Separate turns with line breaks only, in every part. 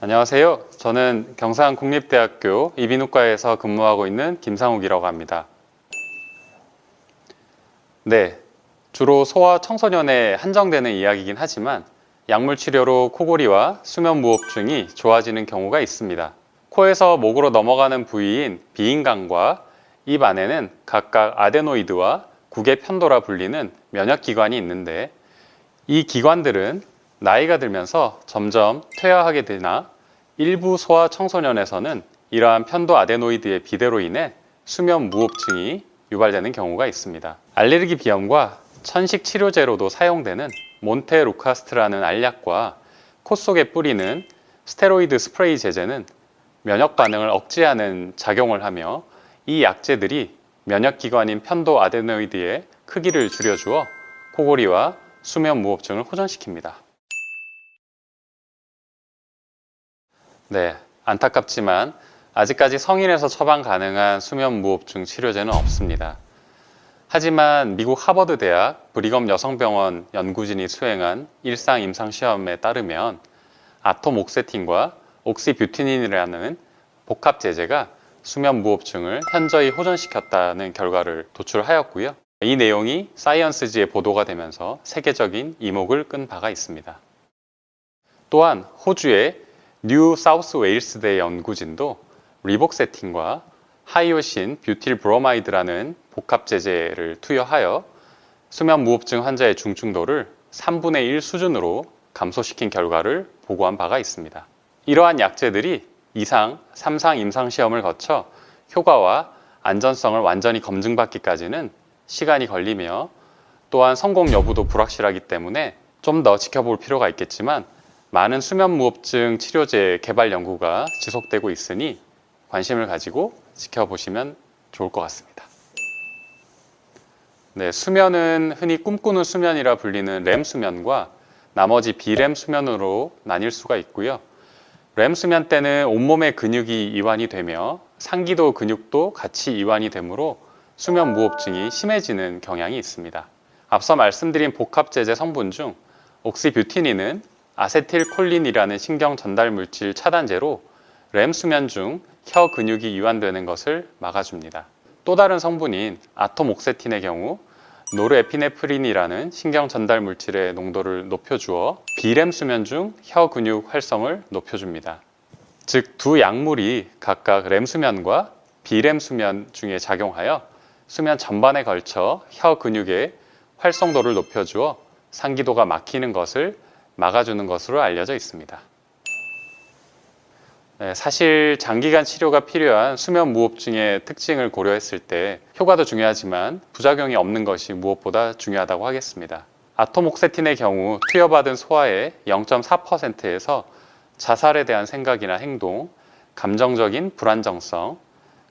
안녕하세요. 저는 경상국립대학교 이비인후과에서 근무하고 있는 김상욱이라고 합니다. 네, 주로 소아 청소년에 한정되는 이야기이긴 하지만 약물 치료로 코골이와 수면무호흡증이 좋아지는 경우가 있습니다. 코에서 목으로 넘어가는 부위인 비인강과 입 안에는 각각 아데노이드와 국의 편도라 불리는 면역기관이 있는데 이 기관들은 나이가 들면서 점점 퇴화하게 되나 일부 소아 청소년에서는 이러한 편도 아데노이드의 비대로 인해 수면 무호흡증이 유발되는 경우가 있습니다. 알레르기 비염과 천식 치료제로도 사용되는 몬테루카스트라는 알약과 코 속에 뿌리는 스테로이드 스프레이 제제는 면역 반응을 억제하는 작용을 하며 이 약제들이 면역기관인 편도 아데노이드의 크기를 줄여주어 코골이와 수면 무호흡증을 호전시킵니다. 네, 안타깝지만 아직까지 성인에서 처방 가능한 수면 무호흡증 치료제는 없습니다. 하지만 미국 하버드 대학 브리검 여성병원 연구진이 수행한 일상 임상 시험에 따르면 아톰옥세틴과 옥시뷰티닌이라는 복합 제제가 수면 무호흡증을 현저히 호전시켰다는 결과를 도출하였고요. 이 내용이 사이언스지에 보도가 되면서 세계적인 이목을 끈 바가 있습니다. 또한 호주의 뉴 사우스 웨일스대 연구진도 리복세틴과 하이오신 뷰틸 브로마이드라는 복합 제제를 투여하여 수면 무호흡증 환자의 중증도를 3분의 1 수준으로 감소시킨 결과를 보고한 바가 있습니다. 이러한 약제들이 2상, 3상 임상 시험을 거쳐 효과와 안전성을 완전히 검증받기까지는 시간이 걸리며 또한 성공 여부도 불확실하기 때문에 좀 더 지켜볼 필요가 있겠지만 많은 수면 무호흡증 치료제 개발 연구가 지속되고 있으니 관심을 가지고 지켜보시면 좋을 것 같습니다. 네, 수면은 흔히 꿈꾸는 수면이라 불리는 렘 수면과 나머지 비렘 수면으로 나뉠 수가 있고요. 렘 수면 때는 온몸의 근육이 이완이 되며 상기도 근육도 같이 이완이 되므로 수면 무호흡증이 심해지는 경향이 있습니다. 앞서 말씀드린 복합제제 성분 중 옥시뷰티닌은 아세틸콜린이라는 신경 전달 물질 차단제로 렘 수면 중 혀 근육이 이완되는 것을 막아줍니다. 또 다른 성분인 아톰옥세틴의 경우 노르에피네프린이라는 신경 전달 물질의 농도를 높여주어 비렘 수면 중 혀 근육 활성을 높여줍니다. 즉, 두 약물이 각각 렘 수면과 비렘 수면 중에 작용하여 수면 전반에 걸쳐 혀 근육의 활성도를 높여주어 상기도가 막히는 것을 막아주는 것으로 알려져 있습니다. 네, 사실 장기간 치료가 필요한 수면 무호흡증의 특징을 고려했을 때 효과도 중요하지만 부작용이 없는 것이 무엇보다 중요하다고 하겠습니다. 아톰옥세틴의 경우 투여받은 소아의 0.4%에서 자살에 대한 생각이나 행동, 감정적인 불안정성,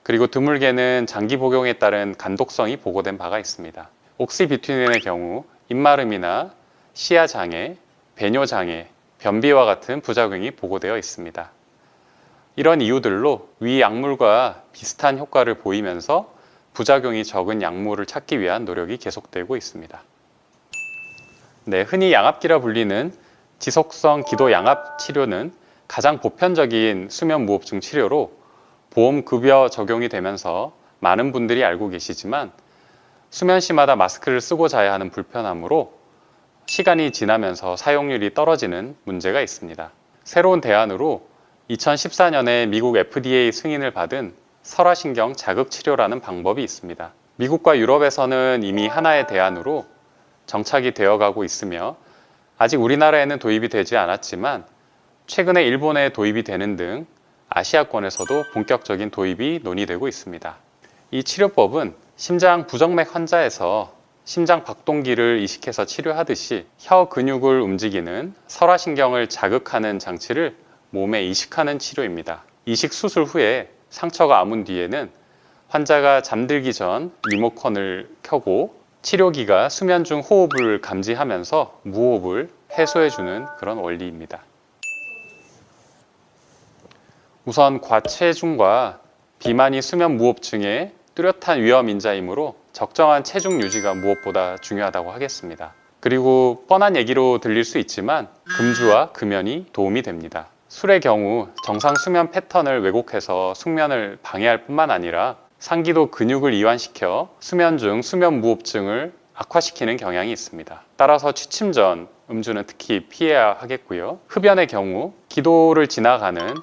그리고 드물게는 장기 복용에 따른 간독성이 보고된 바가 있습니다. 옥시뷰티닌의 경우 입마름이나 시야장애, 배뇨장애, 변비와 같은 부작용이 보고되어 있습니다. 이런 이유들로 위 약물과 비슷한 효과를 보이면서 부작용이 적은 약물을 찾기 위한 노력이 계속되고 있습니다. 네, 흔히 양압기라 불리는 지속성 기도 양압 치료는 가장 보편적인 수면 무호흡증 치료로 보험급여 적용이 되면서 많은 분들이 알고 계시지만 수면 시마다 마스크를 쓰고 자야 하는 불편함으로 시간이 지나면서 사용률이 떨어지는 문제가 있습니다. 새로운 대안으로 2014년에 미국 FDA 승인을 받은 설화신경 자극치료라는 방법이 있습니다. 미국과 유럽에서는 이미 하나의 대안으로 정착이 되어가고 있으며 아직 우리나라에는 도입이 되지 않았지만 최근에 일본에 도입이 되는 등 아시아권에서도 본격적인 도입이 논의되고 있습니다. 이 치료법은 심장 부정맥 환자에서 심장 박동기를 이식해서 치료하듯이 혀 근육을 움직이는 설화신경을 자극하는 장치를 몸에 이식하는 치료입니다. 이식 수술 후에 상처가 아문 뒤에는 환자가 잠들기 전 리모컨을 켜고 치료기가 수면 중 호흡을 감지하면서 무호흡을 해소해주는 그런 원리입니다. 우선 과체중과 비만이 수면 무호흡증의 뚜렷한 위험 인자이므로 적정한 체중 유지가 무엇보다 중요하다고 하겠습니다. 그리고 뻔한 얘기로 들릴 수 있지만 금주와 금연이 도움이 됩니다. 술의 경우 정상 수면 패턴을 왜곡해서 숙면을 방해할 뿐만 아니라 상기도 근육을 이완시켜 수면 중 수면 무호흡증을 악화시키는 경향이 있습니다. 따라서 취침 전 음주는 특히 피해야 하겠고요. 흡연의 경우 기도를 지나가는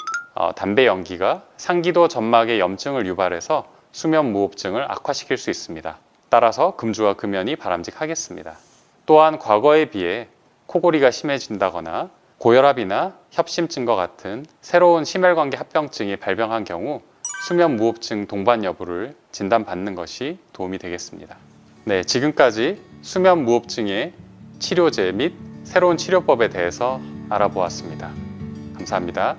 담배 연기가 상기도 점막의 염증을 유발해서 수면 무호흡증을 악화시킬 수 있습니다. 따라서 금주와 금연이 바람직하겠습니다. 또한 과거에 비해 코골이가 심해진다거나 고혈압이나 협심증과 같은 새로운 심혈관계 합병증이 발병한 경우 수면 무호흡증 동반 여부를 진단받는 것이 도움이 되겠습니다. 네, 지금까지 수면 무호흡증의 치료제 및 새로운 치료법에 대해서 알아보았습니다. 감사합니다.